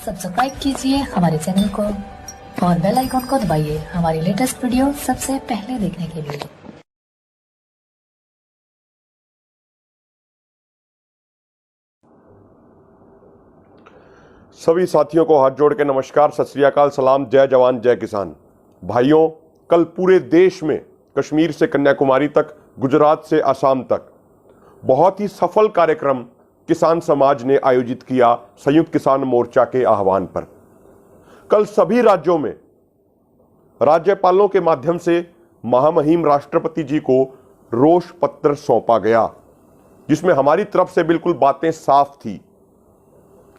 Subscribe कीजिए हमारे channel को और बेल आइकन को दबाइए हमारी लेटेस्ट वीडियो सबसे पहले देखने के लिए। सभी साथियों को हाथ जोड़ के नमस्कार, सत श्री अकाल, सलाम, जय जवान जय किसान। भाइयों, कल पूरे देश में कश्मीर से कन्याकुमारी तक, गुजरात से असम तक बहुत ही सफल कार्यक्रम किसान समाज ने आयोजित किया संयुक्त किसान मोर्चा के आह्वान पर। कल सभी राज्यों में राज्यपालों के माध्यम से महामहिम राष्ट्रपति जी को रोष पत्र सौंपा गया, जिसमें हमारी तरफ से बिल्कुल बातें साफ थी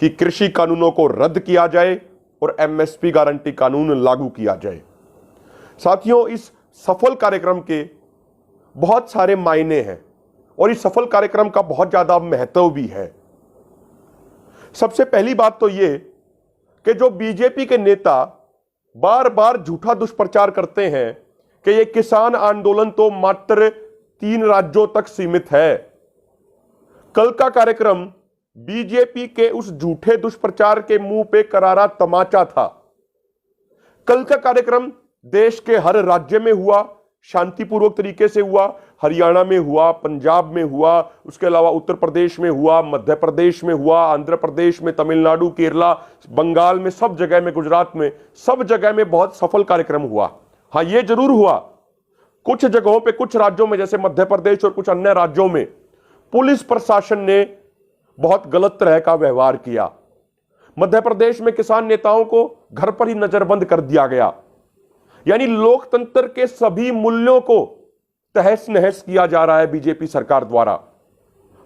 कि कृषि कानूनों को रद्द किया जाए और एमएसपी गारंटी कानून लागू किया जाए। साथियों, इस सफल कार्यक्रम के बहुत सारे मायने हैं और इस सफल कार्यक्रम का बहुत ज्यादा महत्व भी है। सबसे पहली बात तो यह कि जो बीजेपी के नेता बार बार झूठा दुष्प्रचार करते हैं कि यह किसान आंदोलन तो मात्र 3 राज्यों तक सीमित है। कल का कार्यक्रम बीजेपी के उस झूठे दुष्प्रचार के मुंह पे करारा तमाचा था। कल का कार्यक्रम देश के हर राज्य में हुआ, शांतिपूर्वक तरीके से हुआ। हरियाणा में हुआ, पंजाब में हुआ, उसके अलावा उत्तर प्रदेश में हुआ, मध्य प्रदेश में हुआ, आंध्र प्रदेश में, तमिलनाडु, केरला, बंगाल में, सब जगह में, गुजरात में, सब जगह में बहुत सफल कार्यक्रम हुआ। हाँ, यह जरूर हुआ कुछ जगहों पे, कुछ राज्यों में जैसे मध्य प्रदेश और कुछ अन्य राज्यों में पुलिस प्रशासन ने बहुत गलत तरह का व्यवहार किया। मध्य प्रदेश में किसान नेताओं को घर पर ही नजरबंद कर दिया गया, यानी लोकतंत्र के सभी मूल्यों को तहस नहस किया जा रहा है बीजेपी सरकार द्वारा।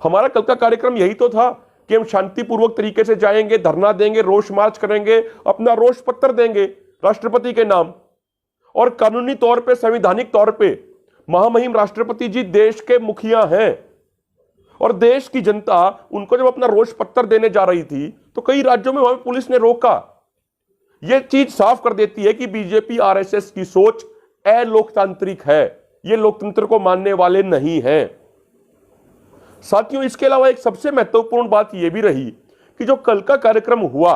हमारा कल का कार्यक्रम यही तो था कि हम शांतिपूर्वक तरीके से जाएंगे, धरना देंगे, रोष मार्च करेंगे, अपना रोष पत्र देंगे राष्ट्रपति के नाम, और कानूनी तौर पे, संवैधानिक तौर पे महामहिम राष्ट्रपति जी देश के मुखिया हैं और देश की जनता उनको जब अपना रोष पत्र देने जा रही थी तो कई राज्यों में वहां पुलिस ने रोका। यह चीज साफ कर देती है कि बीजेपी आरएसएस की सोच अलोकतांत्रिक है, ये लोकतंत्र को मानने वाले नहीं हैं। साथियों, इसके अलावा एक सबसे महत्वपूर्ण बात यह भी रही कि जो कल का कार्यक्रम हुआ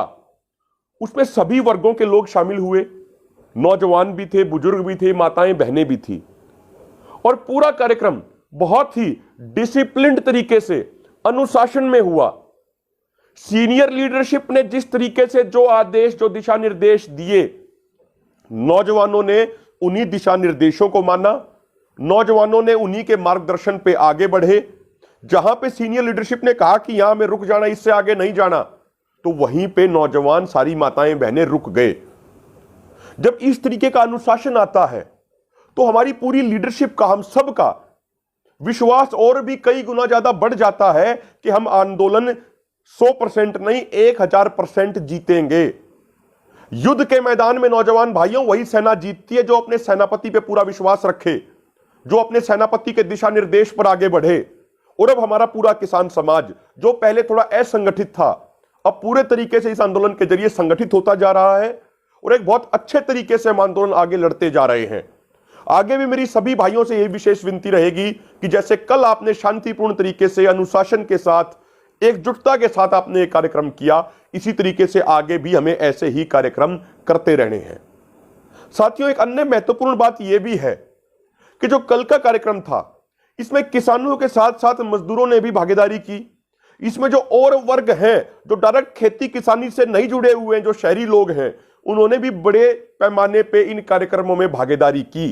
उसमें सभी वर्गों के लोग शामिल हुए। नौजवान भी थे, बुजुर्ग भी थे, माताएं बहनें भी थी, और पूरा कार्यक्रम बहुत ही डिसिप्लिन्ड तरीके से, अनुशासन में हुआ। सीनियर लीडरशिप ने जिस तरीके से जो आदेश, जो दिशा निर्देश दिए, नौजवानों ने उन्हीं दिशा निर्देशों को माना, नौजवानों ने उन्हीं के मार्गदर्शन पे आगे बढ़े। जहां पे सीनियर लीडरशिप ने कहा कि यहां में रुक जाना, इससे आगे नहीं जाना, तो वहीं पे नौजवान, सारी माताएं बहनें रुक गए। जब इस तरीके का अनुशासन आता है तो हमारी पूरी लीडरशिप का, हम सब का विश्वास और भी कई गुना ज्यादा बढ़ जाता है कि हम आंदोलन 100% नहीं 1000% जीतेंगे। युद्ध के मैदान में नौजवान भाइयों, वही सेना जीतती है जो अपने सेनापति पे पूरा विश्वास रखे, जो अपने सेनापति के दिशा निर्देश पर आगे बढ़े। और अब हमारा पूरा किसान समाज जो पहले थोड़ा असंगठित था, अब पूरे तरीके से इस आंदोलन के जरिए संगठित होता जा रहा है और एक बहुत अच्छे तरीके से हम आंदोलन आगे लड़ते जा रहे हैं। आगे भी मेरी सभी भाइयों से यही विशेष विनती रहेगी कि जैसे कल आपने शांतिपूर्ण तरीके से, अनुशासन के साथ, एकजुटता के साथ आपने एक कार्यक्रम किया, इसी तरीके से आगे भी हमें ऐसे ही कार्यक्रम करते रहने हैं। साथियों, एक अन्य महत्वपूर्ण बात यह भी है कि जो कल का कार्यक्रम था, इसमें किसानों के साथ साथ मजदूरों ने भी भागीदारी की। इसमें जो और वर्ग हैं, जो डायरेक्ट खेती किसानी से नहीं जुड़े हुए हैं, जो शहरी लोग हैं, उन्होंने भी बड़े पैमाने पे इन कार्यक्रमों में भागीदारी की।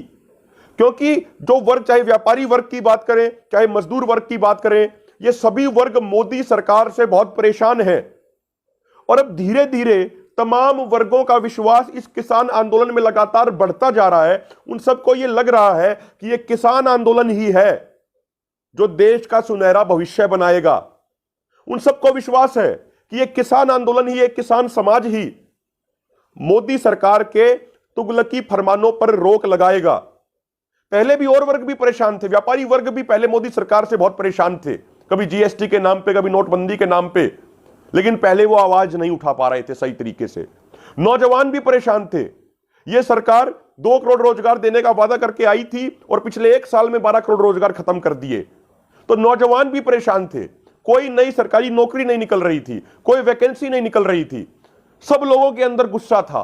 क्योंकि जो वर्ग, चाहे व्यापारी वर्ग की बात करें, चाहे मजदूर वर्ग की बात करें, ये सभी वर्ग मोदी सरकार से बहुत परेशान हैं। और अब धीरे धीरे तमाम वर्गों का विश्वास इस किसान आंदोलन में लगातार बढ़ता जा रहा है। उन सबको यह लग रहा है कि यह किसान आंदोलन ही है जो देश का सुनहरा भविष्य बनाएगा। उन सबको विश्वास है कि यह किसान आंदोलन ही, एक किसान समाज ही मोदी सरकार के तुगलकी फरमानों पर रोक लगाएगा। पहले भी और वर्ग भी परेशान थे, व्यापारी वर्ग भी पहले मोदी सरकार से बहुत परेशान थे, कभी जीएसटी के नाम पे, कभी नोटबंदी के नाम पे, लेकिन पहले वो आवाज नहीं उठा पा रहे थे सही तरीके से। नौजवान भी परेशान थे। यह सरकार 2 करोड़ रोजगार देने का वादा करके आई थी और पिछले 1 साल में 12 करोड़ रोजगार खत्म कर दिए, तो नौजवान भी परेशान थे। कोई नई सरकारी नौकरी नहीं निकल रही थी, कोई वैकेंसी नहीं निकल रही थी। सब लोगों के अंदर गुस्सा था।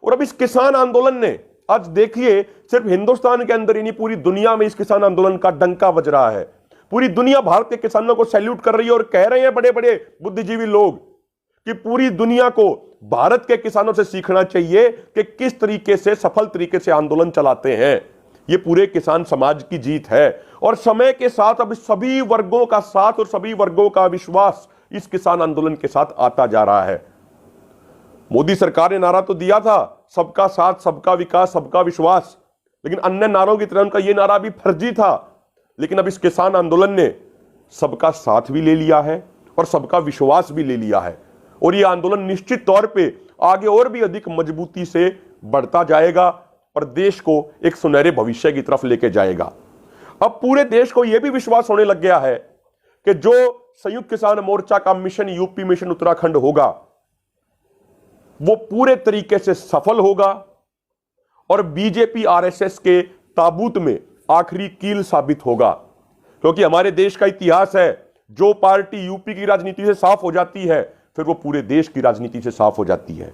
और अब इस किसान आंदोलन ने, आज देखिए, सिर्फ हिंदुस्तान के अंदर ही नहीं, पूरी दुनिया में इस किसान आंदोलन का डंका बज रहा है। पूरी दुनिया भारत के किसानों को सैल्यूट कर रही है और कह रहे हैं बड़े बड़े बुद्धिजीवी लोग कि पूरी दुनिया को भारत के किसानों से सीखना चाहिए कि किस तरीके से सफल तरीके से आंदोलन चलाते हैं। यह पूरे किसान समाज की जीत है और समय के साथ अब सभी वर्गों का साथ और सभी वर्गों का विश्वास इस किसान आंदोलन के साथ आता जा रहा है। मोदी सरकार ने नारा तो दिया था, सबका साथ, सबका विकास, सबका विश्वास, लेकिन अन्य नारों की तरह उनका यह नारा भी फर्जी था। लेकिन अब इस किसान आंदोलन ने सबका साथ भी ले लिया है और सबका विश्वास भी ले लिया है और यह आंदोलन निश्चित तौर पे आगे और भी अधिक मजबूती से बढ़ता जाएगा और देश को एक सुनहरे भविष्य की तरफ लेके जाएगा। अब पूरे देश को यह भी विश्वास होने लग गया है कि जो संयुक्त किसान मोर्चा का मिशन यूपी, मिशन उत्तराखंड होगा, वो पूरे तरीके से सफल होगा और बीजेपी आरएसएस के ताबूत में आखिरी कील साबित होगा। क्योंकि हमारे देश का इतिहास है, जो पार्टी यूपी की राजनीति से साफ हो जाती है फिर वो पूरे देश की राजनीति से साफ हो जाती है।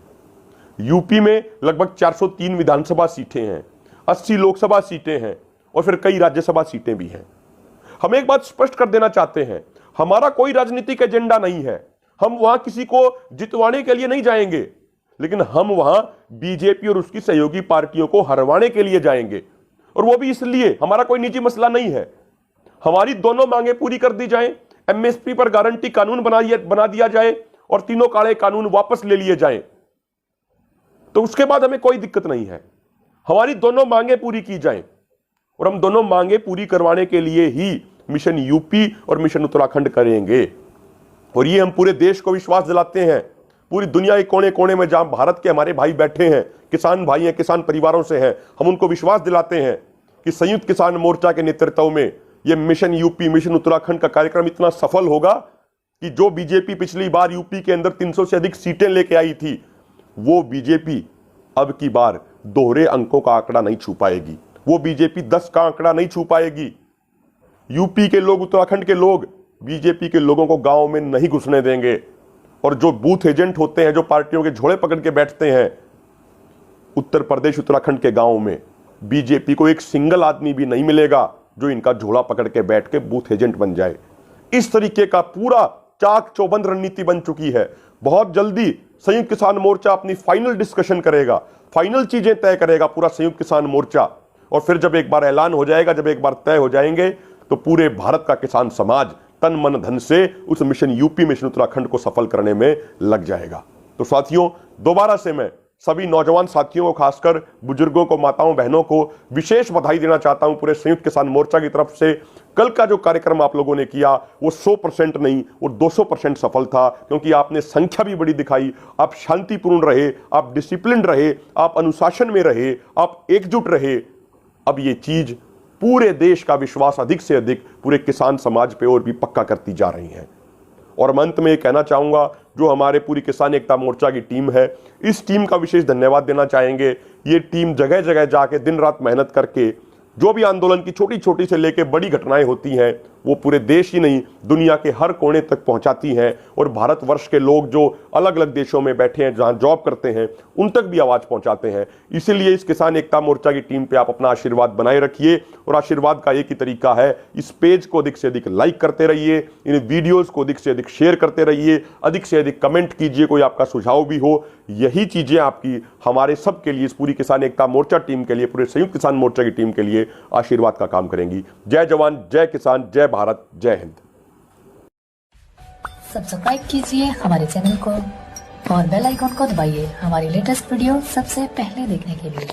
यूपी में लगभग 403 विधानसभा सीटें हैं, 80 लोकसभा सीटें हैं और फिर कई राज्यसभा सीटें भी हैं। हम एक बात स्पष्ट कर देना चाहते हैं, हमारा कोई राजनीतिक एजेंडा नहीं है। हम वहां किसी को जितवाने के लिए नहीं जाएंगे, लेकिन हम वहां बीजेपी और उसकी सहयोगी पार्टियों को हरवाने के लिए जाएंगे। और वो भी इसलिए, हमारा कोई निजी मसला नहीं है। हमारी दोनों मांगे पूरी कर दी जाए, एमएसपी पर गारंटी कानून बना दिया जाए और तीनों काले कानून वापस ले लिए जाएं, तो उसके बाद हमें कोई दिक्कत नहीं है। हमारी दोनों मांगे पूरी की जाएं और हम दोनों मांगे पूरी करवाने के लिए ही मिशन यूपी और मिशन उत्तराखंड करेंगे। और ये हम पूरे देश को विश्वास दिलाते हैं, पूरी दुनिया के कोने कोने में जहां भारत के हमारे भाई बैठे हैं, किसान भाई हैं, किसान परिवारों से हैं, हम उनको विश्वास दिलाते हैं कि संयुक्त किसान मोर्चा के नेतृत्व में यह मिशन यूपी, मिशन उत्तराखंड का कार्यक्रम इतना सफल होगा कि जो बीजेपी पिछली बार यूपी के अंदर 300 से अधिक सीटें लेके आई थी, वो बीजेपी अब की बार दोहरे अंकों का आंकड़ा नहीं छू पाएगी। वो बीजेपी 10 का आंकड़ा नहीं छू पाएगी। यूपी के लोग, उत्तराखंड के लोग बीजेपी के लोगों को गांव में नहीं घुसने देंगे। और जो बूथ एजेंट होते हैं, जो पार्टियों के झोले पकड़ के बैठते हैं, उत्तर प्रदेश, उत्तराखंड के गांव में बीजेपी को एक सिंगल आदमी भी नहीं मिलेगा जो इनका झोला पकड़ के बैठ के बूथ एजेंट बन जाए। इस तरीके का पूरा चाक चौबंद रणनीति बन चुकी है। बहुत जल्दी संयुक्त किसान मोर्चा अपनी फाइनल डिस्कशन करेगा, फाइनल चीजें तय करेगा पूरा संयुक्त किसान मोर्चा। और फिर जब एक बार ऐलान हो जाएगा, जब एक बार तय हो जाएंगे, तो पूरे भारत का किसान समाज तन मन धन से उस मिशन यूपी, मिशन उत्तराखंड को सफल करने में लग जाएगा। तो साथियों, दोबारा से मैं सभी नौजवान साथियों को, खासकर बुजुर्गों को, माताओं बहनों को विशेष बधाई देना चाहता हूं पूरे संयुक्त किसान मोर्चा की तरफ से। कल का जो कार्यक्रम आप लोगों ने किया वो 100% नहीं, वो 200% सफल था, क्योंकि आपने संख्या भी बड़ी दिखाई, आप शांतिपूर्ण रहे, आप डिसिप्लिन रहे, आप अनुशासन में रहे, आप एकजुट रहे। अब ये चीज पूरे देश का विश्वास अधिक से अधिक पूरे किसान समाज पे और भी पक्का करती जा रही है। और मैं अंत में ये कहना चाहूंगा, जो हमारे पूरी किसान एकता मोर्चा की टीम है, इस टीम का विशेष धन्यवाद देना चाहेंगे। ये टीम जगह जगह जाके दिन रात मेहनत करके जो भी आंदोलन की छोटी छोटी से लेके बड़ी घटनाएं होती हैं, वो पूरे देश ही नहीं दुनिया के हर कोने तक पहुंचाती हैं। और भारतवर्ष के लोग जो अलग अलग देशों में बैठे हैं, जहां जॉब करते हैं, उन तक भी आवाज पहुंचाते हैं। इसीलिए इस किसान एकता मोर्चा की टीम पे आप अपना आशीर्वाद बनाए रखिए। और आशीर्वाद का एक ही तरीका है, इस पेज को अधिक से अधिक लाइक करते रहिए, इन वीडियोज को अधिक से अधिक शेयर करते रहिए, अधिक से अधिक कमेंट कीजिए, कोई आपका सुझाव भी हो। यही चीजें आपकी हमारे सबके लिए, इस पूरी किसान एकता मोर्चा टीम के लिए, पूरे संयुक्त किसान मोर्चा की टीम के लिए आशीर्वाद का काम करेंगी। जय जवान, जय किसान, जय भारत, जय हिंद। सब्सक्राइब कीजिए हमारे चैनल को और बेल आइकॉन को दबाइए हमारी लेटेस्ट वीडियो सबसे पहले देखने के लिए।